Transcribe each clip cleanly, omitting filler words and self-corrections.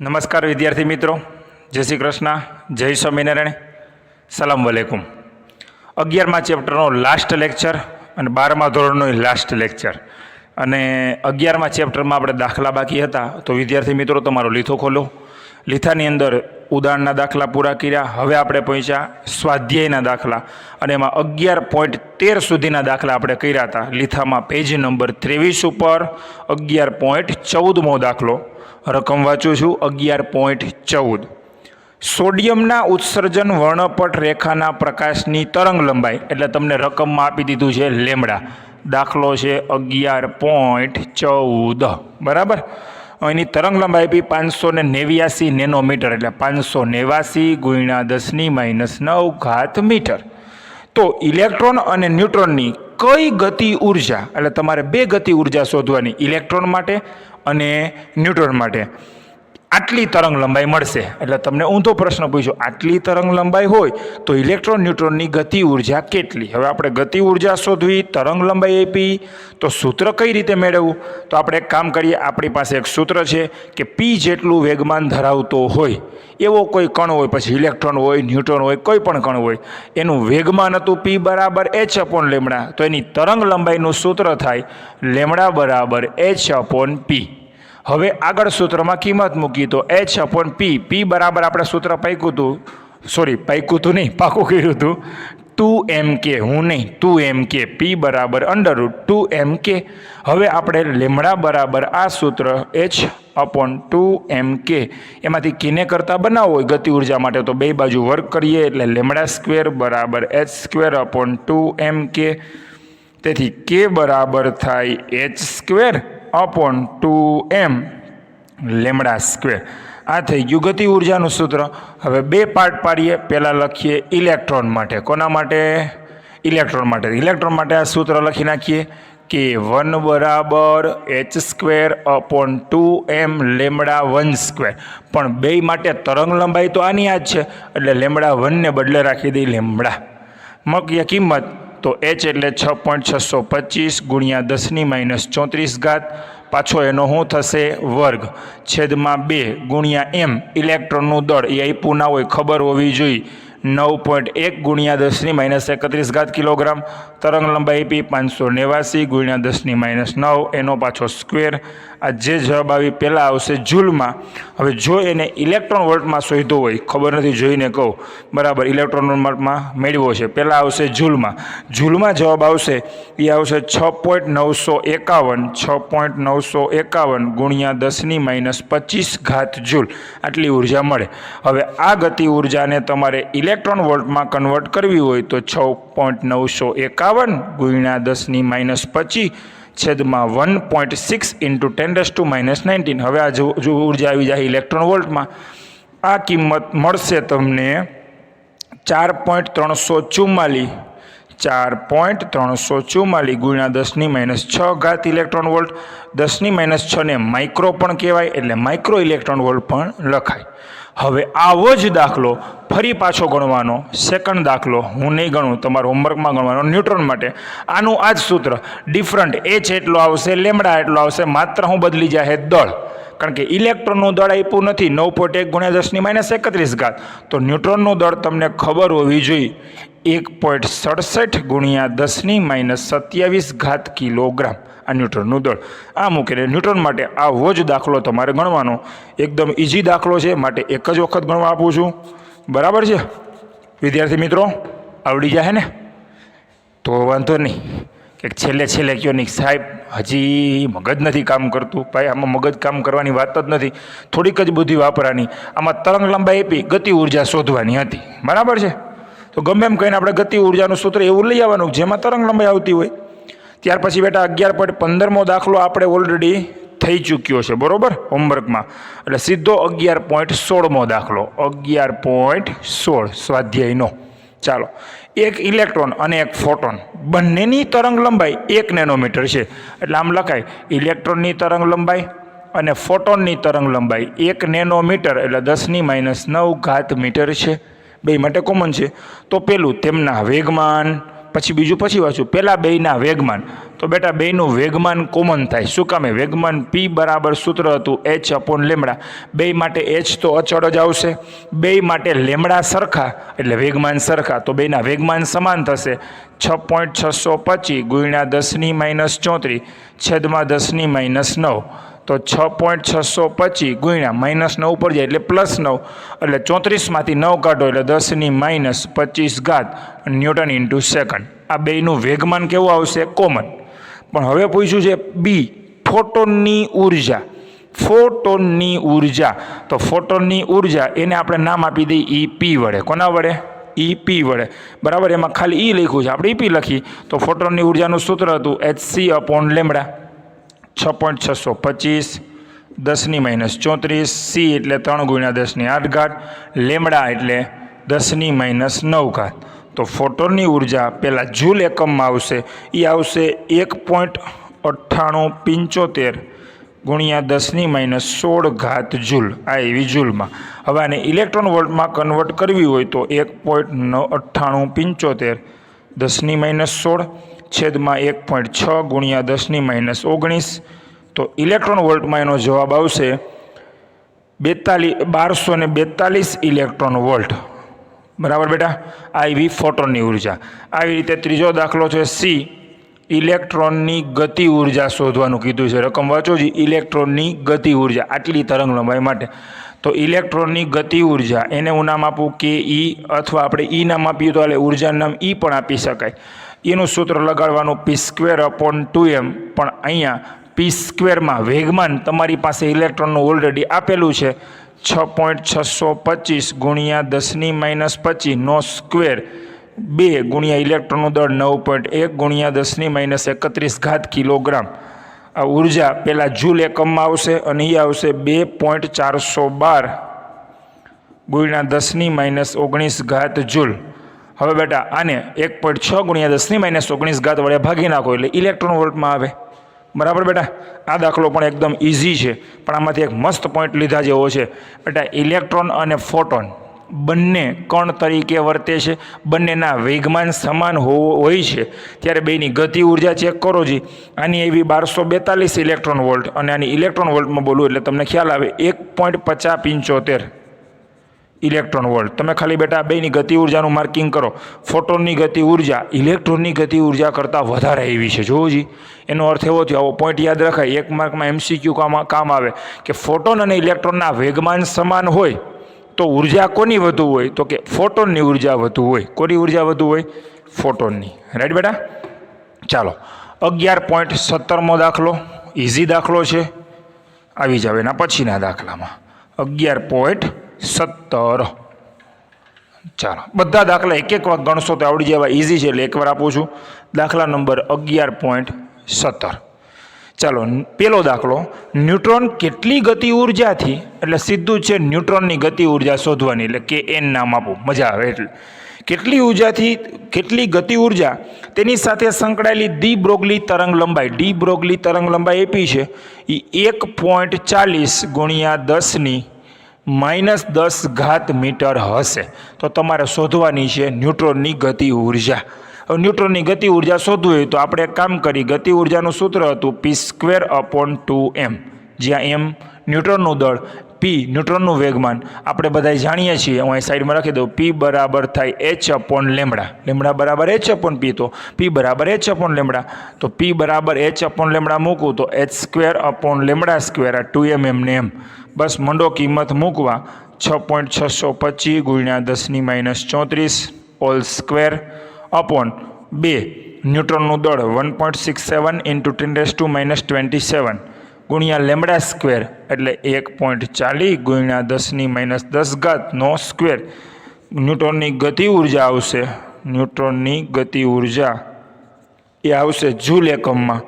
નમસ્કાર વિદ્યાર્થી મિત્રો, જય શ્રી કૃષ્ણ, જય સ્વામિનારાયણ, સલામ વાલેકુમ. 11મા ચેપ્ટરનો લાસ્ટ લેક્ચર અને 12મા ધોરણનો લાસ્ટ લેક્ચર. અને 11મા ચેપ્ટરમાં આપણે દાખલા બાકી હતા, તો વિદ્યાર્થી મિત્રો તમારો લીથો ખોલો. લીથાની અંદર ઉદાહરણના દાખલા પૂરા કર્યા. હવે આપણે પહોંચ્યા સ્વાધ્યાયના દાખલા, અને એમાં 11.13 સુધીના દાખલા આપણે કર્યા હતા. લીથામાં પેજ નંબર 23 ઉપર 11.14મો દાખલો. રકમ વાંચું છું 11.14. સોડિયમના ઉત્સર્જન વર્ણપટ રેખાના પ્રકાશની તરંગ લંબાઈ, એટલે તમને રકમમાં આપી દીધું છે લેમડા. દાખલો છે 11.14, બરાબર. એની તરંગ લંબાઈ આપી 589 નેનોમીટર, એટલે 589 × 10⁻⁹ મીટર. તો ઇલેક્ટ્રોન અને ન્યુટ્રોનની કઈ ગતિ ઉર્જા, એટલે તમારે બે ગતિ ઉર્જા શોધવાની, ઇલેક્ટ્રોન માટે અને ન્યુટ્રોન માટે. આટલી તરંગ લંબાઈ મળશે. એટલે તમને ઊંધો પ્રશ્ન પૂછ્યો, આટલી તરંગ લંબાઈ હોય તો ઇલેક્ટ્રોન ન્યુટ્રોનની ગતિ ઉર્જા કેટલી? હવે આપણે ગતિ ઉર્જા શોધવી, તરંગ લંબાઈ આપી, તો સૂત્ર કઈ રીતે મેળવવું? તો આપણે એક કામ કરીએ. આપણી પાસે એક સૂત્ર છે કે પી જેટલું વેગમાન ધરાવતો હોય એવો કોઈ કણ હોય, પછી ઇલેક્ટ્રોન હોય, ન્યુટ્રોન હોય, કોઈ પણ કણ હોય, એનું વેગમાન હતું P = h/λ, તો એની તરંગ લંબાઈનું સૂત્ર થાય λ = h/p. હવે આગળ સૂત્રમાં કિંમત મૂકી તો h/p. P બરાબર આપણે સૂત્ર પાક્યું હતું, પાકું કર્યું હતું 2mk. હું નહીં, 2mk. P = √2mk. હવે આપણે લેમડા બરાબર આ સૂત્ર h/2mk એમાંથી કિને કરતાં બનાવવો હોય ગતિ ઉર્જા માટે, તો બે બાજુ વર્ક કરીએ, એટલે λ² h²/2mk. તેથી k બરાબર થાય h²/2m λ². આ થઈ ગયું ગતિ ઉર્જાનું સૂત્ર. હવે બે પાર્ટ પાડીએ. પહેલાં લખીએ ઇલેક્ટ્રોન માટે. કોના માટે? ઇલેક્ટ્રોન માટે. ઇલેક્ટ્રોન માટે આ સૂત્ર લખી નાખીએ કે 1 = h²/2m λ². પણ બે માટે તરંગ લંબાઈ તો આની આ જ છે, એટલે λ1 ને બદલે રાખી દઈ લેમડા. મૂકીએ કિંમત, તો h એટલે 6.625 × 10⁻34, પાછો એનો શું થશે? વર્ગ, છેદમાં 2 × m. ઇલેક્ટ્રોનનું દળ એ આપ્યું ના હોય, ખબર હોવી જોઈએ. 9.1 × 10⁻31 કિલોગ્રામ. તરંગ લંબાઈ આપી 589 × 10⁻9, એનો પાછો સ્ક્વેર. આ જે જવાબ આવી પહેલાં આવશે જૂલમાં. હવે જો એને ઇલેક્ટ્રોન વોલ્ટમાં શોધ્યો હોય, ખબર નથી, જોઈને કહું, બરાબર. ઇલેક્ટ્રોન વોલ્ટમાં મેળવ્યો છે, પહેલાં આવશે જૂલમાં. જૂલમાં જવાબ આવશે એ આવશે 6.951 × 10⁻25 જૂલ. આટલી ઉર્જા મળે. હવે આ ગતિ ઉર્જાને તમારે ઇલેક્ટ્રોન વોલ્ટમાં કન્વર્ટ કરવી હોય તો 6.951 × 10⁻25 છેદમાં 1.6 × 10⁻19. હવે આ જો ઉર્જા આવી જાય ઇલેક્ટ્રોન વોલ્ટમાં, આ કિંમત મળશે તમને 4.344 × 10⁻6 ઇલેક્ટ્રોન વોલ્ટ. 10⁻6 ને માઇક્રો પણ કહેવાય, એટલે માઇક્રો ઇલેક્ટ્રોન વોલ્ટ પણ લખાય. હવે આવો જ દાખલો ફરી પાછો ગણવાનો. સેકન્ડ દાખલો હું નહીં ગણું, તમારા હોમવર્કમાં ગણવાનો, ન્યુટ્રોન માટે. આનું આ જ સૂત્ર, ડિફરન્ટ. h એટલો આવશે, લેમડા એટલો આવશે, માત્ર હું બદલી જાય દળ. કારણ કે ઇલેક્ટ્રોનનું દળ આપ્યું નથી 9.1 × 10⁻31, તો ન્યુટ્રોનનું દળ તમને ખબર હોવી જોઈએ 1.67 × 10⁻27 કિલોગ્રામ. આ ન્યુટ્રોનનું દળ. આ મૂકીને ન્યુટ્રોન માટે આવો જ દાખલો તમારે ગણવાનો. એકદમ ઇઝી દાખલો છે, માટે એક જ વખત ગણવા આપું છું, બરાબર છે વિદ્યાર્થી મિત્રો? આવડી જાય ને તો વાંધો નહીં. કે છેલ્લે કયો નહીં સાહેબ હજી મગજ નથી કામ કરતું. ભાઈ આમાં મગજ કામ કરવાની વાત જ નથી, થોડીક જ બુદ્ધિ વાપરવાની. આમાં તરંગ લંબાઈ આપી, ગતિ ઉર્જા શોધવાની હતી, બરાબર છે? તો ગમે એમ કહીને આપણે ગતિ ઉર્જાનું સૂત્ર એવું લઈ આવવાનું જેમાં તરંગ લંબાઈ આવતી હોય. ત્યાર પછી બેટા 11.15મો દાખલો આપણે ઓલરેડી થઈ ચૂક્યો છે, બરાબર, હોમવર્કમાં. એટલે સીધો 11.16મો દાખલો, 11.16 સ્વાધ્યાયનો. ચાલો, એક ઇલેક્ટ્રોન અને એક ફોટોન, બંનેની તરંગ લંબાઈ 1 નેનોમીટર છે. એટલે આમ લખાય ઇલેક્ટ્રોનની તરંગ લંબાઈ અને ફોટોનની તરંગ લંબાઈ 1 નેનોમીટર, એટલે 10⁻9 મીટર છે. બે માટે કોમન છે. તો પેલું તેમના વેગમાન, પછી બીજું પછી વાંચું, પહેલાં બેયના વેગમાન. તો બેટા બેયનું વેગમાન કોમન થાય. શું કામે? વેગમાન P બરાબર સૂત્ર હતું h/λ. બેય માટે h તો અચળ જ આવશે, બેય માટે લેમડા સરખા એટલે વેગમાન સરખા, તો બેયના વેગમાન સમાન થશે. 6.625 ગુણ્યા 10⁻34 છેદમાં 10⁻9. તો 6.625 ગુણ્યા -9 ઉપર જાય એટલે +9, એટલે 34માંથી 9 કાઢો એટલે 10⁻25 ન્યૂટન ઇન્ટુ સેકન્ડ. આ બેયનું વેગમાન કેવું આવશે? કોમન. પણ હવે પૂછ્યું છે બી, ફોટોનની ઉર્જા. ફોટોનની ઉર્જા, તો ફોટોનની ઉર્જા એને આપણે નામ આપી દઈએ EP વડે. કોના વડે? EP વડે. બરાબર, એમાં ખાલી લખ્યું છે, આપણે EP લખી. તો ફોટોનની ઉર્જાનું સૂત્ર હતું hc/λ. 6.625 10⁻34, c એટલે 3 ગુણ્યા 10⁸, લેમડા એટલે 10⁻9. તો ફોટોનની ઉર્જા પહેલાં જૂલ એકમમાં આવશે, એ આવશે 1.9875 ગુણ્યા 10⁻16 જૂલ. આ એવી જૂલમાં. હવે આને ઇલેક્ટ્રોન વોલ્ટમાં કન્વર્ટ કરવી હોય તો 1.9875 10⁻16 છેદમાં 1.6 ગુણ્યા 10⁻19. તો ઇલેક્ટ્રોન વોલ્ટમાં એનો જવાબ આવશે 1242 ઇલેક્ટ્રોન વોલ્ટ. બરાબર બેટા, આ એવી ફોટોનની ઉર્જા. આવી રીતે ત્રીજો દાખલો છે સી, ઇલેક્ટ્રોનની ગતિ ઉર્જા શોધવાનું કીધું છે. રકમ વાંચો જી, ઇલેક્ટ્રોનની ગતિ ઉર્જા આટલી તરંગ લંબાઈ માટે. તો ઇલેક્ટ્રોનની ગતિ ઉર્જા એને હું નામ આપું ke, અથવા આપણે E નામ આપીએ તો એટલે ઉર્જાનું નામ E પણ આપી શકાય. એનું સૂત્ર લગાડવાનું p²/2m, પણ અહીંયા p²માં વેગમાન તમારી પાસે ઇલેક્ટ્રોનનું ઓલરેડી આપેલું છે 6.625 ગુણ્યા 10⁻25 નો સ્ક્વેર, 2 ગુણ્યા ઇલેક્ટ્રોનનું દળ 9.1 ગુણ્યા 10⁻31 કિલોગ્રામ. આ ઉર્જા પહેલાં જૂલ એકમમાં આવશે અને એ આવશે 2.412 ગુણ્યા 10⁻19 જૂલ. હવે બેટા આને 1.6 ગુણ્યા 10⁻19 વડે ભાગી નાખો એટલે ઇલેક્ટ્રોન વોલ્ટમાં આવે. બરાબર બેટા, આ દાખલો પણ એકદમ ઇઝી છે, પણ આમાંથી એક મસ્ત પોઈન્ટ લીધા જેવો છે. બેટા ઇલેક્ટ્રોન અને ફોટોન બંને કણ તરીકે વર્તે છે, બંનેના વેગમાન સમાન હોય છે. ત્યારે બેયની ગતિ ઉર્જા ચેક કરો જી. આની એવી 1242 ઇલેક્ટ્રોન વોલ્ટ અને આની ઇલેક્ટ્રોન વોલ્ટમાં બોલું એટલે તમને ખ્યાલ આવે 1.5075 ઇલેક્ટ્રોન વોલ્ટ. તમે ખાલી બેટા બેયની ગતિ ઉર્જાનું માર્કિંગ કરો. ફોટોનની ગતિ ઉર્જા ઇલેક્ટ્રોનની ગતિ ઉર્જા કરતાં વધારે એવી છે. જોવો જી, એનો અર્થ એવો થયો, આવો પોઈન્ટ યાદ રખાય, એક માર્કમાં MCQ કામ આવે કે ફોટોન અને ઇલેક્ટ્રોનના વેગમાન સમાન હોય તો ઉર્જા કોની વધુ હોય? તો કે ફોટોનની ઉર્જા વધુ હોય. કોની ઉર્જા વધુ હોય? ફોટોનની. રાઈટ બેટા? ચાલો 11.17મો દાખલો, ઇઝી દાખલો છે. આવી જાવ એના પછીના દાખલામાં 11.17. ચાલો બધા દાખલા એક વાર ગણશો તો આવડી જવા, ઇઝી છે એટલે એકવાર આપું છું. દાખલા નંબર 11.17. ચાલો પેલો દાખલો, ન્યુટ્રોન કેટલી ગતિ ઉર્જાથી, એટલે સીધું છે ન્યુટ્રોનની ગતિ ઉર્જા શોધવાની, એટલે Kn નામ આપું, મજા આવે. એટલે કેટલી ઉર્જાથી, કેટલી ગતિ ઉર્જા તેની સાથે સંકળાયેલી ડી બ્રોગલી તરંગ લંબાઈ, ડી બ્રોગલી તરંગ લંબાઈ આપી છે એ 1.40 ગુણ્યા 10⁻10 મીટર હશે. તો તમારે શોધવાની છે ન્યુટ્રોનની ગતિ ઉર્જા. ન્યુટ્રોનની ગતિ ઉર્જા શોધવું હોય તો આપણે એક કામ કરી, ગતિ ઉર્જાનું સૂત્ર હતું p²/2m, જ્યાં m ન્યુટ્રોનનું દળ, p ન્યુટ્રોનનું વેગમાન આપણે બધા જાણીએ છીએ. હું અહીં સાઈડમાં રાખી દઉં, p બરાબર થાય h/λ, લેમડા બરાબર h/p, તો p બરાબર h/λ. તો p બરાબર h/λ મૂકું તો h²/λ², આ 2m ને m. બસ મંડો કિંમત મૂકવા, 6.625 ગુણ્યા 10⁻34 હોલ સ્ક્વેર અપોન 2, ન્યુટ્રોનનું દળ 1.67 ઇન્ટુ 10⁻27 ગુણ્યા લેમડા સ્ક્વેર એટલે 1.40 ગુણ્યા 10⁻10 નો સ્ક્વેર. ન્યુટ્રોનની ગતિ ઉર્જા આવશે, ન્યુટ્રોનની ગતિ ઉર્જા એ આવશે જૂલ એકમમાં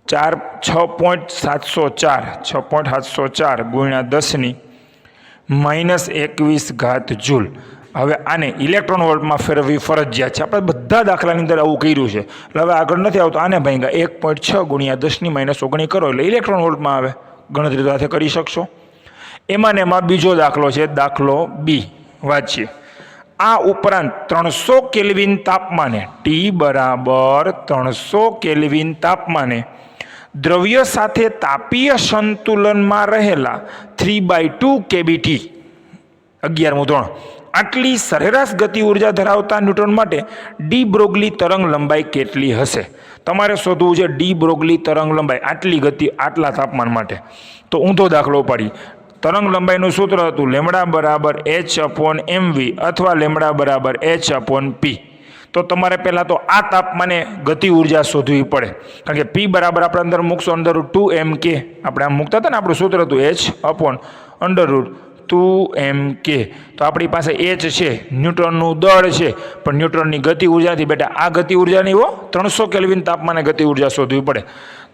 6.704 ગુણ્યા 10⁻21 જૂલ. હવે આને ઇલેક્ટ્રોન વોલ્ટમાં ફેરવવી ફરજિયાત છે. આપણે બધા દાખલાની અંદર આવું કર્યું છે. એટલે હવે આગળ નથી આવતો, આને ભાંગા 1.6 ગુણ્યા 10⁻19 કરો એટલે ઇલેક્ટ્રોન વોલ્ટમાં આવે. ગણતરી સાથે કરી શકશો. એમાં ને એમાં બીજો દાખલો છે, દાખલો બી. વાંચીએ. આ ઉપરાંત 300 કેલ્વિન તાપમાને ટી બરાબર 300 કેલ્વિન તાપમાને દ્રવ્ય સાથે તાપીય સંતુલનમાં રહેલા 3/2 કેબીટી 11મું ધોરણ આટલી સરેરાશ ગતિ ઉર્જા ધરાવતા ન્યુટ્રોન માટે ડી બ્રોગલી તરંગ લંબાઈ કેટલી હશે? તમારે શોધવું છે ડી બ્રોગલી તરંગ લંબાઈ આટલી ગતિ આટલા તાપમાન માટે. તો ઊંધો દાખલો પાડી. તરંગ લંબાઈનું સૂત્ર હતું લેમડા બરાબર h/mv અથવા લેમડા બરાબર h/p. તો તમારે પહેલાં તો આ તાપમાને ગતિ ઉર્જા શોધવી પડે, કારણ કે p બરાબર આપણે અંદર મૂકશો √2mk. આપણે આમ મૂકતા હતા ને, આપણું સૂત્ર હતું h/√2mk. તો આપણી પાસે h છે, ન્યુટ્રોનનું દળ છે, પણ ન્યુટ્રોનની ગતિ ઉર્જાથી બેટા આ ગતિ ઉર્જા નહીં હો, 300 કેલ્વિન તાપમાને ગતિ ઉર્જા શોધવી પડે.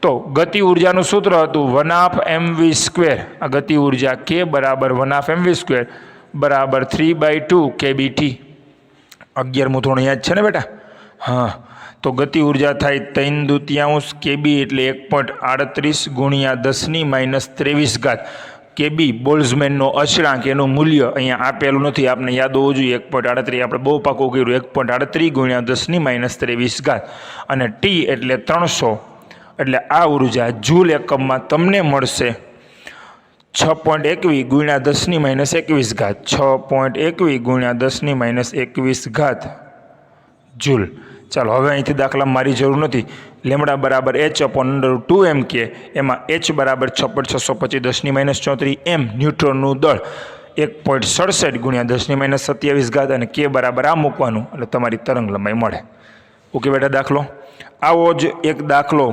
તો ગતિ ઉર્જાનું સૂત્ર હતું 1/mv². આ ગતિ ઉર્જા k બરાબર 1/mv² બરાબર 3/2 kBT. 11મું ધોરણ યાદ છે ને બેટા? હા. તો ગતિ ઉર્જા થાય 3/2 kb એટલે 1.38 ગુણ્યા 10⁻23 ઘાત કેબી બોલ્ઝમેનનો અચળાંક. એનું મૂલ્ય અહીંયા આપેલું નથી, આપણે યાદ હોવું જોઈએ. 1.38 આપણે બહુ પાકું કર્યું. 1.38 ગુણ્યા 10⁻23 ઘાત અને ટી એટલે 300, એટલે આ ઉર્જા જૂલ એકમમાં તમને મળશે 6.21 ગુણ્યા 10⁻21 ઘાત. 6.21 ગુણ્યા 10⁻21 ઘાત જૂલ. ચાલો હવે અહીંથી દાખલા મારી જરૂર નથી. લેમડા બરાબર h/√2mk, એમાં h બરાબર 6.625 10⁻34 m ન્યુટ્રોનનું દળ 1.67 ગુણ્યા 10⁻27 ઘાત અને k બરાબર આ મૂકવાનું એટલે તમારી તરંગ લંબાઈ મળે. ઓકે બેટા દાખલો. આવો જ એક દાખલો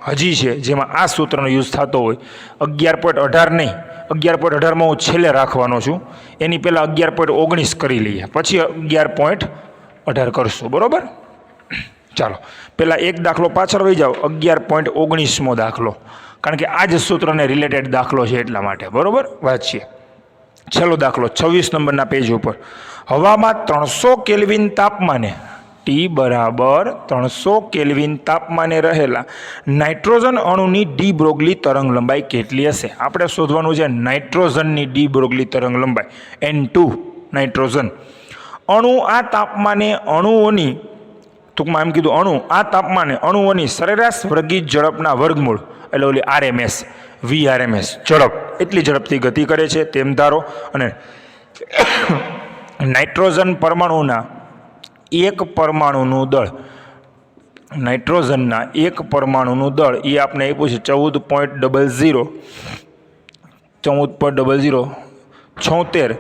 હજી છે જેમાં આ સૂત્રનો યુઝ થતો હોય. 11.18 નહીં, 11.18માં હું છેલ્લે રાખવાનો છું. એની પહેલાં 11.19 કરી લઈએ, પછી 11.18 કરશું. બરાબર? ચાલો પહેલાં એક દાખલો પાછળ વહી જાઓ. 11.19મો દાખલો, કારણ કે આ જ સૂત્રને રિલેટેડ દાખલો છે એટલા માટે. બરાબર? વાંચીએ. છેલ્લો દાખલો 26 નંબરના પેજ ઉપર. હવામાં 300 કેલ્વિન તાપમાને ટી બરાબર 300 કેલ્વિન તાપમાને રહેલા નાઇટ્રોજન અણુની ડી બ્રોગલી તરંગ લંબાઈ કેટલી હશે? આપણે શોધવાનું છે નાઇટ્રોજનની ડી બ્રોગલી તરંગ લંબાઈ, N2 નાઇટ્રોજન. અણુ આ તાપમાને અણુઓની, ટૂંકમાં એમ કીધું, અણુ આ તાપમાને અણુઓની સરેરાશ વર્ગીત ઝડપના વર્ગમૂળ એટલે ઓલી RMS, VRMS ઝડપ, એટલી ઝડપથી ગતિ કરે છે તેમ ધારો. અને નાઇટ્રોજન પરમાણુના એક પરમાણુનું દળ, નાઇટ્રોજનના એક પરમાણુનું દળ એ આપણે આપ્યું છે 14.0076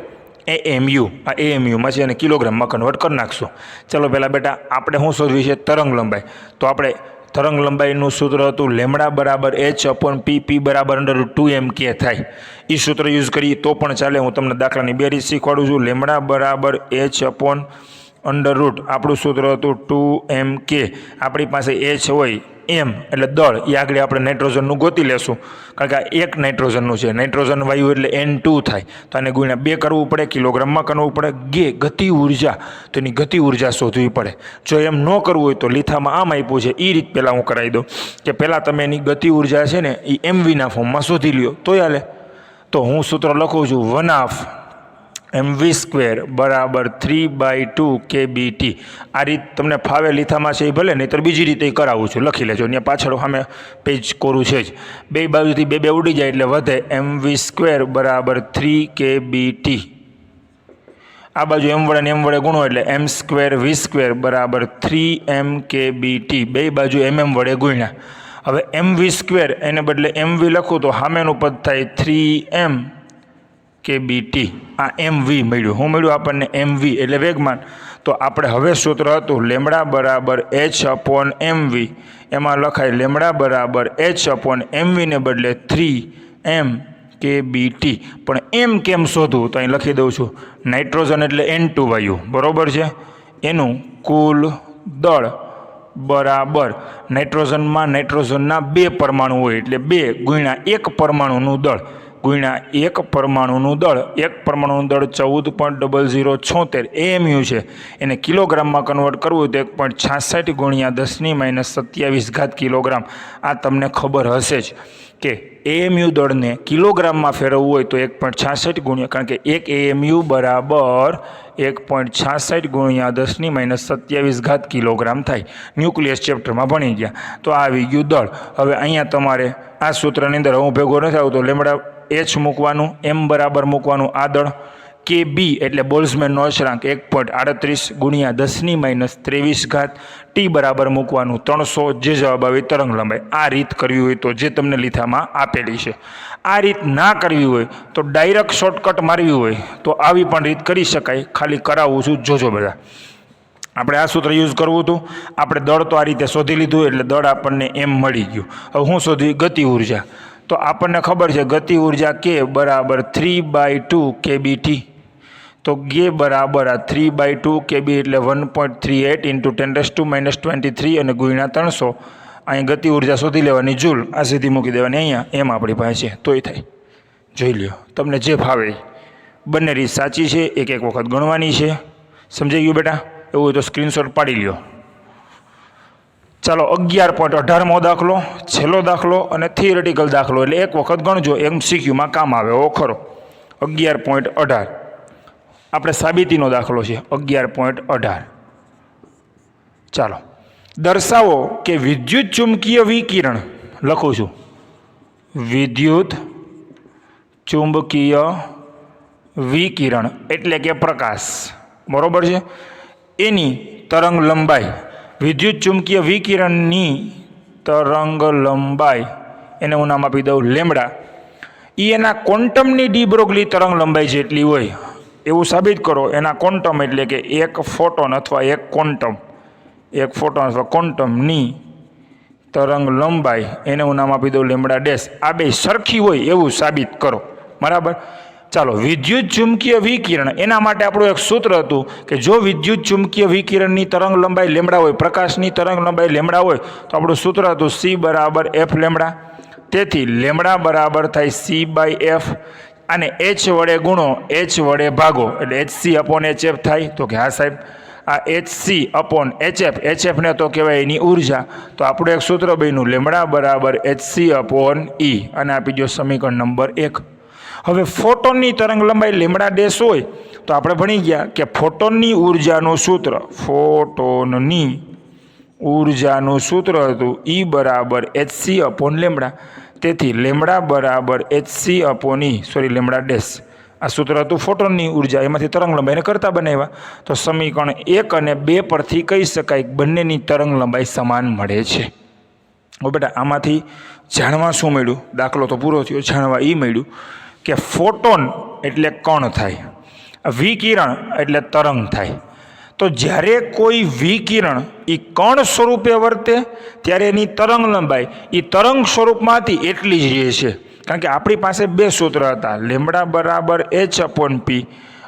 AMU. આ AMUમાં છે અને કિલોગ્રામમાં કન્વર્ટ કરી નાખશું. ચાલો પહેલાં બેટા આપણે શું શોધવી છે? તરંગ લંબાઈ. તો આપણે તરંગ લંબાઈનું સૂત્ર હતું લેમડા બરાબર h/p, p બરાબર √2mk થાય. એ સૂત્ર યુઝ કરીએ તો પણ ચાલે. હું તમને દાખલાની બે રીત શીખવાડું છું. લેમડા બરાબર h/√, આપણું સૂત્ર હતું 2mk. આપણી પાસે h હોય m એટલે દળ, એ આગળ આપણે નાઇટ્રોજનનું ગોતી લેશું, કારણ કે આ એક નાઇટ્રોજનનું છે. નાઇટ્રોજન વાયુ એટલે N2 થાય, તો આને ગુણ્યા 2 કરવું પડે, કિલોગ્રામમાં કરવું પડે. ગતિ ઉર્જા, તો એની ગતિ ઉર્જા શોધવી પડે. જો એમ ન કરવું હોય તો લીથામાં આમ આપ્યું છે એ રીત પહેલાં હું કરાવી દઉં કે પહેલાં તમે એની ગતિ ઉર્જા છે ને એ MVના ફોર્મમાં શોધી લ્યો તો હાલે. તો હું સૂત્ર લખું છું 1/mv² બરાબર 3/2 kBT. આ રીત તમને ફાવે લીથામાં છે એ ભલે, નહીંતર બીજી રીતે કરાવું છું, લખી લેજો. ત્યાં પાછળ સામે પેજ કોરું છે જ. બે બાજુથી બે ઉડી જાય એટલે વધે mv² બરાબર 3 kBT. આ બાજુ m વડે ને m વડે ગુણો એટલે m² v² બરાબર 3m kBT. બે બાજુ mm વડે ગુણ્યા. હવે mv² એને બદલે mv લખું તો સામેનું પદ થાય 3m kBT. આ mv મળ્યું. શું મળ્યું આપણને? mv એટલે વેગમાન. તો આપણે હવે સૂત્ર હતું લેમડા બરાબર h/mv, એમાં લખાય લેમડા બરાબર h/mv ને બદલે 3m kBT. પણ એમ કેમ શોધવું? તો અહીં લખી દઉં છું. નાઇટ્રોજન એટલે N2 વાયુ, બરાબર છે, એનું કુલ દળ બરાબર નાઇટ્રોજનમાં નાઇટ્રોજનના 2 પરમાણુ હોય એટલે 2 ગુણ્યા 1 પરમાણુનું દળ ગુણ્યા 1 પરમાણુનું દળ. 1 પરમાણુનું દળ 14.0076 AMU છે. એને કિલોગ્રામમાં કન્વર્ટ કરવું તો 1.66 ગુણ્યા 10⁻27 ઘાત કિલોગ્રામ. આ તમને ખબર હશે જ. કે એએમયુ દળને કિલોગ્રામમાં ફેરવવું હોય તો 1.66 ગુણ્યા, કારણ કે 1 એએમયુ બરાબર 1.66 ગુણ્યા 10⁻27 કિલોગ્રામ થાય. ન્યુક્લિયસ ચેપ્ટરમાં ભણી ગયા. તો આ આવી ગયું દળ. હવે અહીંયા તમારે આ સૂત્રની અંદર હું ભેગો નથી આવતો, લેમડા એચ મૂકવાનું, એમ બરાબર મૂકવાનું આ દળ, કે બી એટલે બોલ્ટ્ઝમેનનો અચળાંક 1.38 ગુણ્યા 10⁻23, ટી બરાબર મૂકવાનું 300, જે જવાબ આવે તરંગ લંબાઈ. આ રીત કરવી હોય તો જે તમને લીથામાં આપેલી છે. આ રીત ના કરવી હોય તો ડાયરેક્ટ શોર્ટકટ મારવી હોય તો આવી પણ રીત કરી શકાય. ખાલી કરાવું છું, જોજો બધા. આપણે આ સૂત્ર યુઝ કરવું હતું. આપણે દળ તો આ રીતે શોધી લીધું એટલે દળ આપણને એમ મળી ગયું. હવે હું શોધી ગતિ ઉર્જા. તો આપણને ખબર છે ગતિ ઉર્જા કે બરાબર 3/2 kBT. તો ગે બરાબર આ 3/2 kB એટલે 1.38 × 10⁻23 અને ગુણ્યા 300. અહીં ગતિ ઉર્જા શોધી લેવાની જૂલ, આ સીધી મૂકી દેવાની અહીંયા, એમ આપણી પાસે છે. તોય થાય. જોઈ લ્યો, તમને જે ભાવે. બંને રીત સાચી છે, એક એક વખત ગણવાની છે. સમજાઈ ગયું બેટા? એવું હોય તો સ્ક્રીનશોટ પાડી લ્યો. ચાલો 11.18મો દાખલો, છેલ્લો દાખલો અને થિયરેટિકલ દાખલો, એટલે એક વખત ગણજો, MCQમાં કામ આવે એવો ખરો. 11.18 આપણે સાબિતીનો દાખલો છે. 11.18 ચાલો, દર્શાવો કે વિદ્યુત ચુંબકીય વિકિરણ, લખું છું વિદ્યુત ચુંબકીય વિકિરણ એટલે કે પ્રકાશ, બરોબર છે, એની તરંગ લંબાઈ, વિદ્યુત ચુંબકીય વિકિરણની તરંગ લંબાઈ, એને હું નામ આપી દઉં લેમડા, એ એના ક્વોન્ટમની ડી બ્રોગલી તરંગ લંબાઈ જેટલી હોય એવું સાબિત કરો. એના ક્વોન્ટમ એટલે કે એક ફોટોન અથવા એક ફોટોન અથવા ક્વોન્ટમની તરંગ લંબાઈ, એને હું નામ આપી દઉં લેમડા ડેશ. આ બે સરખી હોય એવું સાબિત કરો. બરાબર. ચાલો, વિદ્યુત ચુંબકીય વિકિરણ, એના માટે આપણું એક સૂત્ર હતું કે જો વિદ્યુત ચુંબકીય વિકિરણની તરંગ લંબાઈ લેમડા હોય, પ્રકાશની તરંગ લંબાઈ લેમડા હોય, તો આપણું સૂત્ર હતું C બરાબર F લેમડા. તેથી લેમડા બરાબર થાય C/F, અને H વડે ગુણો, H વડે ભાગો એટલે HC/HF થાય. તો કે હા સાહેબ, આ HC/HF, HFને તો કહેવાય એની ઉર્જા. તો આપણું એક સૂત્ર બન્યું લેમડા બરાબર HC/E, અને આપી દો સમીકરણ નંબર 1. હવે ફોટોનની તરંગ લંબાઈ લેમડા ડેશ હોય તો આપણે ભણી ગયા કે ફોટોનની ઉર્જાનું સૂત્ર, ફોટોનની ઉર્જાનું સૂત્ર હતું E બરાબર HC/લેમડા. તેથી લેમડા બરાબર HC/E, લેમડા ડેશ. આ સૂત્ર હતું ફોટોનની ઉર્જા, એમાંથી તરંગ લંબાઈને કરતા બનાવ્યા. તો સમીકરણ 1 અને 2 પરથી કહી શકાય બંનેની તરંગ લંબાઈ સમાન મળે છે. હવે બેટા આમાંથી જાણવા શું મળ્યું? દાખલો તો પૂરો થયો, જાણવા એ મળ્યું કે ફોટોન એટલે કણ થાય, વિકિરણ એટલે તરંગ થાય. તો જ્યારે કોઈ વિકિરણ એ કણ સ્વરૂપે વર્તે ત્યારે એની તરંગ લંબાઈ એ તરંગ સ્વરૂપમાંથી એટલી જ રહે છે. કારણ કે આપણી પાસે બે સૂત્ર હતા, લેમડા બરાબર H/P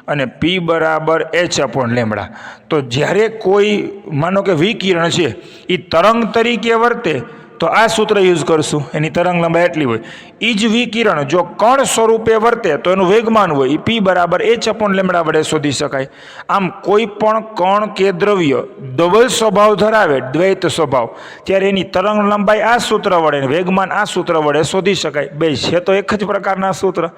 અને P બરાબર H/લેમડા. તો જ્યારે કોઈ માનો કે વિકિરણ છે એ તરંગ તરીકે વર્તે તો આ સૂત્ર યુઝ કરશું, એની તરંગ લંબાઈ એટલી હોય. એ જ વિકિરણ જો કણ સ્વરૂપે વર્તે તો એનું વેગમાન હોય એ P બરાબર H/લેમડા વડે શોધી શકાય. આમ કોઈ પણ કણ કે દ્રવ્ય ડબલ સ્વભાવ ધરાવે, દ્વૈત સ્વભાવ, ત્યારે એની તરંગ લંબાઈ આ સૂત્ર વડે, વેગમાન આ સૂત્ર વડે શોધી શકાય. બે છે તો એક જ પ્રકારના સૂત્ર,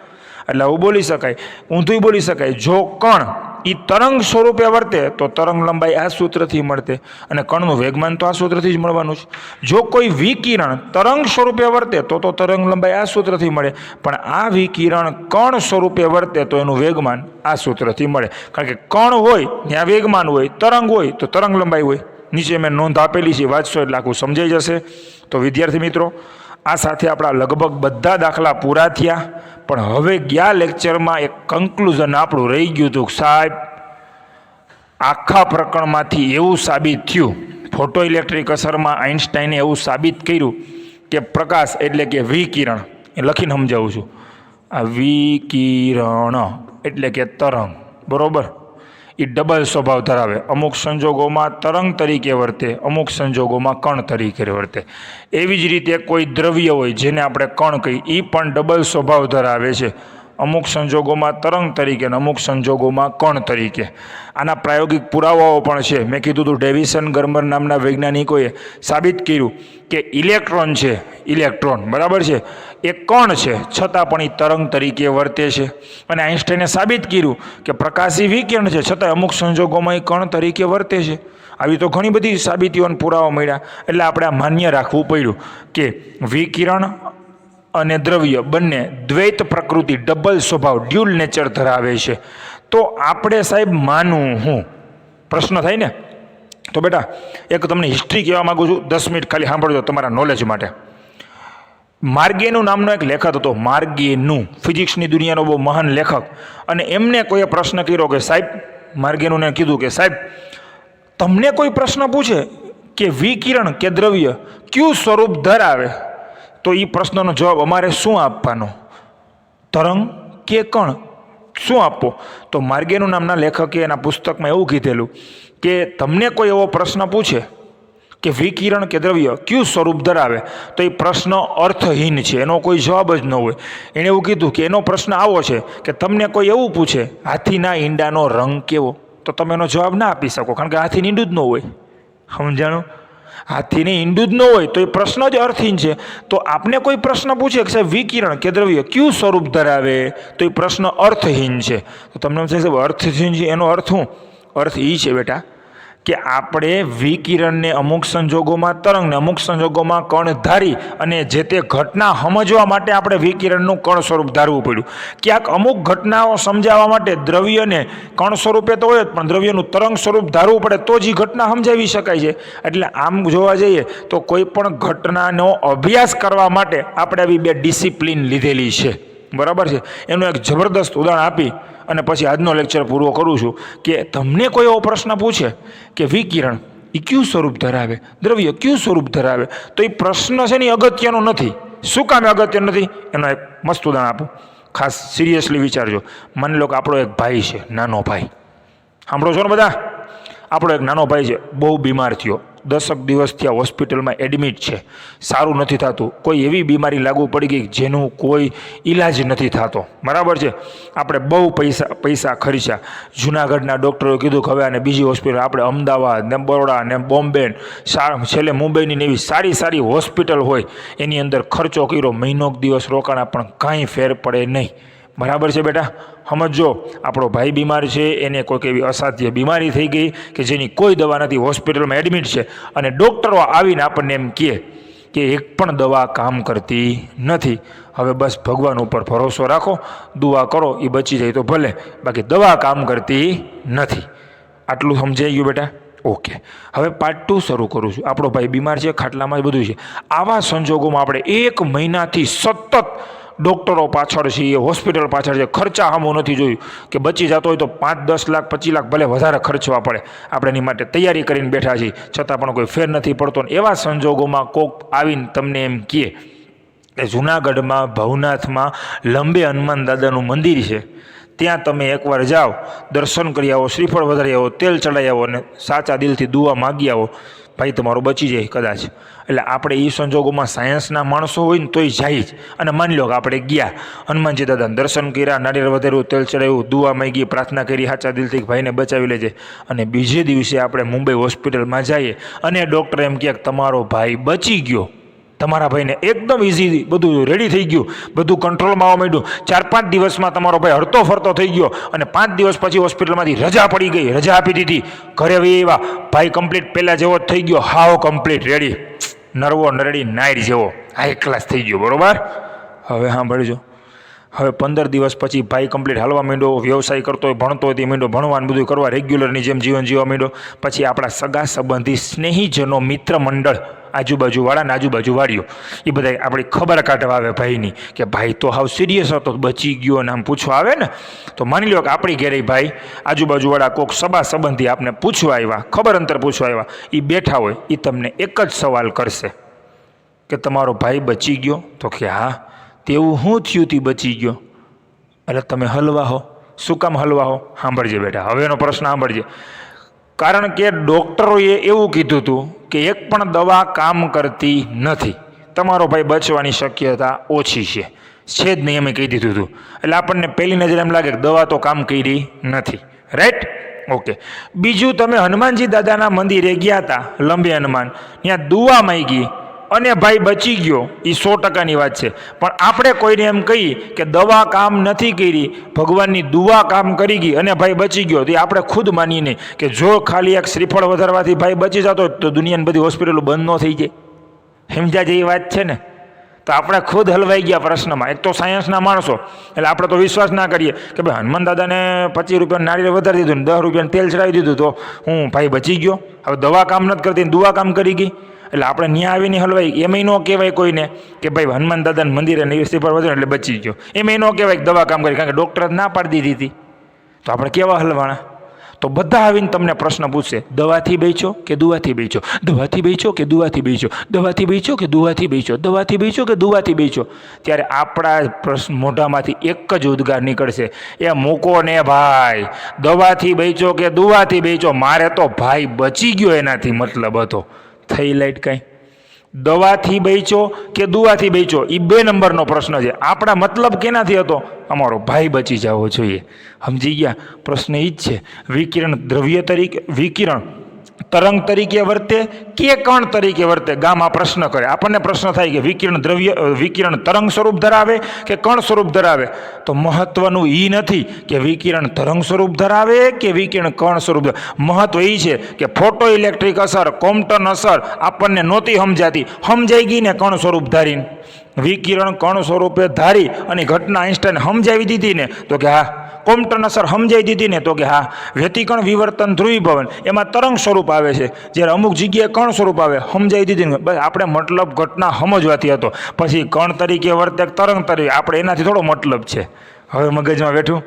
એટલે આવું બોલી શકાય. ઊંધું બોલી શકાય, જો કણ એ તરંગ સ્વરૂપે વર્તે તો તરંગ લંબાઈ આ સૂત્રથી મળતે, અને કણનું વેગમાન તો આ સૂત્રથી જ મળવાનું છે. જો કોઈ વિકિરણ તરંગ સ્વરૂપે વર્તે તો તરંગ લંબાઈ આ સૂત્રથી મળે, પણ આ વિકિરણ કણ સ્વરૂપે વર્તે તો એનું વેગમાન આ સૂત્રથી મળે. કારણ કે કણ હોય ત્યાં વેગમાન હોય, તરંગ હોય તો તરંગ લંબાઈ હોય. નીચે મેં નોંધ આપેલી છે, વાંચશો એટલે આખું સમજાઈ જશે. તો વિદ્યાર્થી મિત્રો, આ સાથે આપણા લગભગ બધા દાખલા પૂરા થયા. પણ હવે ગયા લેક્ચરમાં એક કન્ક્લુઝન આપણું રહી ગયું હતું, સાહેબ આખા પ્રકરણમાંથી એવું સાબિત થયું, ફોટો ઇલેક્ટ્રિક અસરમાં આઇન્સ્ટાઈને એવું સાબિત કર્યું કે પ્રકાશ એટલે કે વિકિરણ, એ લખીને સમજાવું છું, આ વિકિરણ એટલે કે તરંગ, બરોબર, એ ડબલ સ્વભાવ ધરાવે. અમુક સંજોગોમાં તરંગ તરીકે વર્તે, અમુક સંજોગોમાં કણ તરીકે વર્તે. એવી જ રીતે કોઈ દ્રવ્ય હોય જેને આપણે કણ કહીએ, એ પણ ડબલ સ્વભાવ ધરાવે છે. અમુક સંજોગોમાં તરંગ તરીકે અને અમુક સંજોગોમાં કણ તરીકે. આના પ્રાયોગિક પુરાવાઓ પણ છે. મેં કીધું હતું ડેવિસન ગર્મર નામના વૈજ્ઞાનિકોએ સાબિત કર્યું કે ઇલેક્ટ્રોન છે, ઇલેક્ટ્રોન બરાબર છે, એ કણ છે છતાં પણ એ તરંગ તરીકે વર્તે છે. અને આઈન્સ્ટાઈને સાબિત કર્યું કે પ્રકાશી વિકિરણ છે છતાં અમુક સંજોગોમાં એ કણ તરીકે વર્તે છે. આવી તો ઘણી બધી સાબિતીઓ અને પુરાવા મળ્યા. એટલે આપણે આ માન્ય રાખવું પડ્યું કે વિકિરણ અને દ્રવ્ય બંને દ્વૈત પ્રકૃતિ, ડબલ સ્વભાવ, ડ્યુલ નેચર ધરાવે છે. તો આપણે સાહેબ માનવું હું? પ્રશ્ન થાય ને. તો બેટા એક તમને હિસ્ટ્રી કહેવા માગું છું, 10 મિનિટ ખાલી સાંભળજો તમારા નોલેજ માટે. માર્ગેનું નામનો એક લેખક હતો, માર્ગેનું, ફિઝિક્સની દુનિયાનો બહુ મહાન લેખક. અને એમને કોઈએ પ્રશ્ન કર્યો કે સાહેબ, માર્ગેનુંને કીધું કે સાહેબ તમને કોઈ પ્રશ્ન પૂછે કે વિકિરણ કે દ્રવ્ય કયું સ્વરૂપ ધરાવે, તો એ પ્રશ્નનો જવાબ અમારે શું આપવાનો? તરંગ કે કણ? શું આપવો? તો માર્ગેનું નામના લેખકે એના પુસ્તકમાં એવું કીધેલું કે તમને કોઈ એવો પ્રશ્ન પૂછે કે વિકિરણ કે દ્રવ્ય કયું સ્વરૂપ ધરાવે, તો એ પ્રશ્ન અર્થહીન છે, એનો કોઈ જવાબ જ ન હોય. એણે એવું કીધું કે એનો પ્રશ્ન આવો છે કે તમને કોઈ એવું પૂછે હાથીના ઈંડાનો રંગ કેવો, તો તમે એનો જવાબ ના આપી શકો, કારણ કે હાથીની ઈંડું જ ન હોય. સમજાણું? હાથીની ઈંડું જ ન હોય તો એ પ્રશ્ન જ અર્થહીન છે. તો આપને કોઈ પ્રશ્ન પૂછે કે સાહેબ વિકિરણ કે દ્રવ્ય કયું સ્વરૂપ ધરાવે, તો એ પ્રશ્ન અર્થહીન છે. તો તમને એમ સાહેબ અર્થહીન છે, એનો અર્થ શું? અર્થ એ છે બેટા કે આપણે વિકિરણને અમુક સંજોગોમાં તરંગને અમુક સંજોગોમાં કણ ધારી અને જે તે ઘટના સમજવા માટે આપણે વિકિરણનું કણ સ્વરૂપ ધારવું પડ્યું. ક્યાંક અમુક ઘટનાઓ સમજાવવા માટે દ્રવ્યને કણ સ્વરૂપે તો હોય જ, પણ દ્રવ્યનું તરંગ સ્વરૂપ ધારવું પડે તો જ એ ઘટના સમજાવી શકાય છે. એટલે આમ જોવા જઈએ તો કોઈ પણ ઘટનાનો અભ્યાસ કરવા માટે આપણે આવી બે ડિસિપ્લિન લીધેલી છે. બરાબર છે. એનું એક જબરદસ્ત ઉદાહરણ આપી અને પછી આજનો લેક્ચર પૂરો કરું છું કે તમને કોઈ એવો પ્રશ્ન પૂછે કે વિકિરણ એ કયું સ્વરૂપ ધરાવે, દ્રવ્ય કયું સ્વરૂપ ધરાવે, તો એ પ્રશ્ન છે ને એ અગત્યનો નથી. શું કામ અગત્યનો નથી? એનો એક મસ્ત ઉદાહરણ આપું, ખાસ સિરિયસલી વિચારજો. માની લો કે આપણો એક ભાઈ છે, નાનો ભાઈ. સાંભળો છો ને બધા? આપણો એક નાનો ભાઈ છે, બહુ બીમાર થયો, 10 દિવસથી આ હોસ્પિટલમાં એડમિટ છે, સારું નથી થતું, કોઈ એવી બીમારી લાગુ પડી ગઈ જેનું કોઈ ઈલાજ નથી થતો. બરાબર છે. આપણે બહુ પૈસા ખર્ચ્યા. જુનાગઢના ડૉક્ટરોએ કીધું કે હવે આને બીજી હોસ્પિટલ, આપણે અમદાવાદ ને બરોડા ને બોમ્બે, છેલ્લે મુંબઈની ને એવી સારી હોસ્પિટલ હોય એની અંદર ખર્ચો કર્યો, મહિનો દિવસ રોકાણા, પણ કાંઈ ફેર પડે નહીં. બરાબર છે બેટા? સમજો, આપણો ભાઈ બીમાર છે, એને કોઈક એવી અસાધ્ય બીમારી થઈ ગઈ કે જેની કોઈ દવા નથી, હોસ્પિટલમાં એડમિટ છે, અને ડૉક્ટરો આવીને આપણને એમ કહે કે એક પણ દવા કામ કરતી નથી. હવે બસ ભગવાન ઉપર ભરોસો રાખો, દુઆ કરો, એ બચી જાય તો ભલે, બાકી દવા કામ કરતી નથી. આટલું સમજાઈ ગયું બેટા? ઓકે. હવે પાર્ટ 2 શરૂ કરું છું. આપણો ભાઈ બીમાર છે, ખાટલામાં જ બધું છે. આવા સંજોગોમાં આપણે 1 મહિનાથી સતત ડૉક્ટરો પાછળ છીએ, હોસ્પિટલ પાછળ છે, ખર્ચા સામું નથી જોયું કે બચી જતો હોય તો 5, 10 લાખ, 25 લાખ ભલે વધારે ખર્ચવા પડે, આપણે એની માટે તૈયારી કરીને બેઠા છીએ, છતાં પણ કોઈ ફેર નથી પડતો. એવા સંજોગોમાં કોક આવીને તમને એમ કહે કે જૂનાગઢમાં ભવનાથમાં લંબે હનુમાન દાદાનું મંદિર છે, ત્યાં તમે એકવાર જાઓ, દર્શન કરી આવો, શ્રીફળ વધારી આવો, તેલ ચડાવી આવો અને સાચા દિલથી દુઆ માગી આવો, ભાઈ તમારો બચી જાય કદાચ. એટલે આપણે એ સંજોગોમાં સાયન્સના માણસો હોય ને તોય જાય જ. અને માની લો કે આપણે ગયા, હનુમાનજી દાદાને દર્શન કર્યા, નારિયેળ વધાર્યું, તેલ ચડાવ્યું, દુઆ માંગી, પ્રાર્થના કરી સાચા દિલથી ભાઈને બચાવી લેજે, અને બીજે દિવસે આપણે મુંબઈ હોસ્પિટલમાં જઈએ અને ડૉક્ટર એમ કહે કે તમારો ભાઈ બચી ગયો. તમારા ભાઈને એકદમ ઇઝી, બધું રેડી થઈ ગયું, બધું કંટ્રોલમાં આવવા માંડ્યું, 4-5 દિવસમાં તમારો ભાઈ હરતો ફરતો થઈ ગયો, અને 5 દિવસ પછી હોસ્પિટલમાંથી રજા પડી ગઈ, રજા આપી દીધી, ઘરે એવા ભાઈ કમ્પ્લીટ પહેલાં જેવો જ થઈ ગયો, હાવ કમ્પ્લીટ રેડી, નરવો નરડી નાયર જેવો હાઈ ક્લાસ થઈ ગયો. બરાબર? હવે સાંભળજો. હવે 15 દિવસ પછી ભાઈ કમ્પ્લીટ હાલવા માંડ્યો, વ્યવસાય કરતો હોય, ભણતો હોય તે માંડ્યો, ભણવાનું બધું કરવા રેગ્યુલરની જેમ જીવન જીવવા માંડ્યો. પછી આપણા સગા સંબંધી, સ્નેહીજનો, મિત્ર મંડળ, આજુબાજુવાળા ને આજુબાજુવાળીઓ, એ બધા આપણી ખબર કાઢવા આવે ભાઈની કે ભાઈ તો હાવ સિરિયસ હતો, બચી ગયો, અને આમ પૂછવા આવે ને. તો માની લો કે આપણી ઘેરે ભાઈ આજુબાજુવાળા કોઈક સગા સંબંધી આપણે પૂછવા આવ્યા, ખબર અંતર પૂછવા આવ્યા, એ બેઠા હોય, એ તમને એક જ સવાલ કરશે કે તમારો ભાઈ બચી ગયો? તો કે હા. તેવું શું થયું તી બચી ગયો? એટલે તમે હલવા હો. શું કામ હલવા હો? સાંભળજે બેટા, હવે એનો પ્રશ્ન સાંભળજે. કારણ કે ડૉક્ટરોએ એવું કીધું હતું કે એક પણ દવા કામ કરતી નથી, તમારો ભાઈ બચવાની શક્યતા ઓછી છે. છે જ નહીં, અમે કહી દીધું હતું. એટલે આપણને પહેલી નજરે એમ લાગે કે દવા તો કામ કરી નથી. રાઈટ? ઓકે. બીજું, તમે હનુમાનજી દાદાના મંદિરે ગયા હતા, લંબે હનુમાન, ત્યાં દુઆ માંગી અને ભાઈ બચી ગયો, એ 100%ની વાત છે. પણ આપણે કોઈને એમ કહી કે દવા કામ નથી કરી, ભગવાનની દુઆ કામ કરી ગઈ અને ભાઈ બચી ગયો, તો આપણે ખુદ માનીએ નહીં કે જો ખાલી એક શ્રીફળ વધારવાથી ભાઈ બચી જતો તો દુનિયાની બધી હોસ્પિટલો બંધ ન થઈ જાય. સમજ્યા જેવી વાત છે ને? તો આપણે ખુદ હલવાઈ ગયા પ્રશ્નમાં. એક તો સાયન્સના માણસો, એટલે આપણે તો વિશ્વાસ ના કરીએ કે ભાઈ હનુમાન દાદાને 25 રૂપિયાનું નારિયેળ વધારી દીધું ને 10 રૂપિયાનું તેલ ચડાવી દીધું તો હું ભાઈ બચી ગયો. હવે દવા કામ નથી કરતી, દુઆ કામ કરી ગઈ, એટલે આપણે ન્યા આવીને હલવાઈ. એમાંય ન કહેવાય કોઈને કે ભાઈ હનુમાન દાદાને મંદિરે શ્રીફળ વધારે એટલે બચી ગયો. એમાંય ન કહેવાય કે દવા કામ કરી, કારણ કે ડૉક્ટરે ના પાડી દીધી હતી. તો આપણે કેવા હલવાણા? તો બધા આવીને તમને પ્રશ્ન પૂછશે, દવાથી બેચો કે દુવાથી બેચો, દવાથી બેચો કે દુવાથી બેચો, દવાથી બેચો કે દુવાથી બેચો, દવાથી બેચો કે દુવાથી બેચો. ત્યારે આપણા મોઢામાંથી એક જ ઉદ્ગાર નીકળશે, એ મૂકો ને ભાઈ, દવાથી બેચો કે દુવાથી બેચો, મારે તો ભાઈ બચી ગયો એનાથી મતલબ હતો. થઈ લાઈટ કાંઈ? દવાથી બેચો કે દુવાથી બેચો, એ 2 નંબરનો પ્રશ્ન છે. આપણા મતલબ કેનાથી હતો? અમારો ભાઈ બચી જવો જોઈએ. સમજી ગયા? પ્રશ્ન એ જ છે. વિકિરણ દ્રવ્ય તરીકે, વિકિરણ તરંગ તરીકે વર્તે કે કણ તરીકે વર્તે? ગામમાં પ્રશ્ન કરે, આપણને પ્રશ્ન થાય કે વિકિરણ તરંગ સ્વરૂપ ધરાવે કે કણ સ્વરૂપ ધરાવે? તો મહત્વનું એ નથી કે વિકિરણ તરંગ સ્વરૂપ ધરાવે કે વિકિરણ કણ સ્વરૂપ ધરાવે. મહત્વ એ છે કે ફોટો ઇલેક્ટ્રિક અસર, કોમ્પટન અસર આપણને નહોતી સમજાતી, સમજાઈ ગઈ ને કણ સ્વરૂપ ધારીને. વિકિરણ કણ સ્વરૂપે ધારી અને ઘટના આઈન્સ્ટાઈને સમજાવી દીધી ને તો કે હા. કોમ્પટન અસર સમજાવી દીધી ને તો કે હા. વ્યતિકણ વિવર્તન ધ્રુવીભવન એમાં તરંગ સ્વરૂપ આવે છે, જ્યારે અમુક જગ્યાએ કણ સ્વરૂપ આવે, સમજાવી દીધી ને બસ. આપણે મતલબ ઘટના સમજવાથી હતો, પછી કણ તરીકે વર્તે તરંગ તરીકે, આપણે એનાથી થોડો મતલબ છે. હવે મગજમાં બેઠું,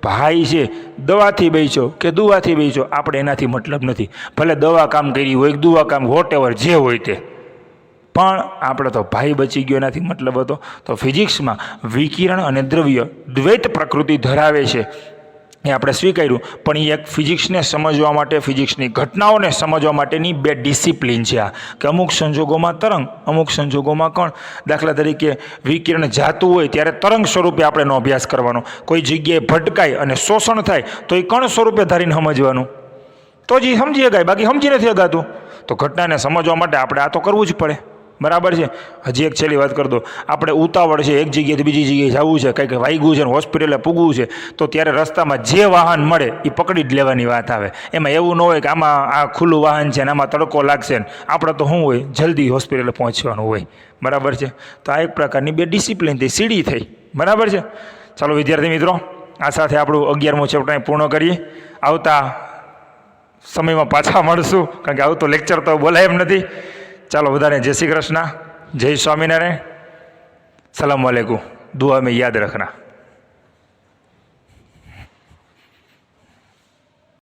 ભાઈ છે દવાથી બેચો કે દુવાથી બેચો, આપણે એનાથી મતલબ નથી. ભલે દવા કામ કરી હોય, દુવા કામ, વોટ એવર જે હોય તે, પણ આપણે તો ભાઈ બચી ગયો એનાથી મતલબ હતો. તો ફિઝિક્સમાં વિકિરણ અને દ્રવ્ય દ્વૈત પ્રકૃતિ ધરાવે છે એ આપણે સ્વીકાર્યું, પણ એ એક ફિઝિક્સને સમજવા માટે, ફિઝિક્સની ઘટનાઓને સમજવા માટેની 2 ડિસિપ્લિન છે આ, કે અમુક સંજોગોમાં તરંગ, અમુક સંજોગોમાં કણ. દાખલા તરીકે વિકિરણ જાતું હોય ત્યારે તરંગ સ્વરૂપે આપણે એનો અભ્યાસ કરવાનો, કોઈ જગ્યાએ ભટકાય અને શોષણ થાય તો એ કણ સ્વરૂપે ધારીને સમજવાનું, તો જ સમજી શકાય, બાકી સમજી નથી શકાતું. તો ઘટનાને સમજવા માટે આપણે આ તો કરવું જ પડે. બરાબર છે? હજી એક છેલ્લી વાત કરી દો. આપણે ઉતાવળ છે, એક જગ્યાએથી બીજી જગ્યાએ જવું છે, કંઈક વાગ્યું છે ને હોસ્પિટલે પૂગવું છે, તો ત્યારે રસ્તામાં જે વાહન મળે એ પકડી જ લેવાની વાત આવે. એમાં એવું ન હોય કે આમાં આ ખુલ્લું વાહન છે ને આમાં તડકો લાગશે ને. આપણે તો શું હોય, જલ્દી હોસ્પિટલે પહોંચવાનું હોય. બરાબર છે? તો આ એક પ્રકારની 2 ડિસિપ્લિન થઈ, સીડી થઈ. બરાબર છે? ચાલો વિદ્યાર્થી મિત્રો, આ સાથે આપણું 11મું ચેપ્ટર પૂર્ણ કરીએ. આવતા સમયમાં પાછા મળશું, કારણ કે આવતો લેક્ચર તો બોલાય એમ નથી. ચાલો બધાને જય શ્રી કૃષ્ણ, જય સ્વામિનારાયણ, સલામ વાલેકુમ. દુઆ મેં યાદ રખના.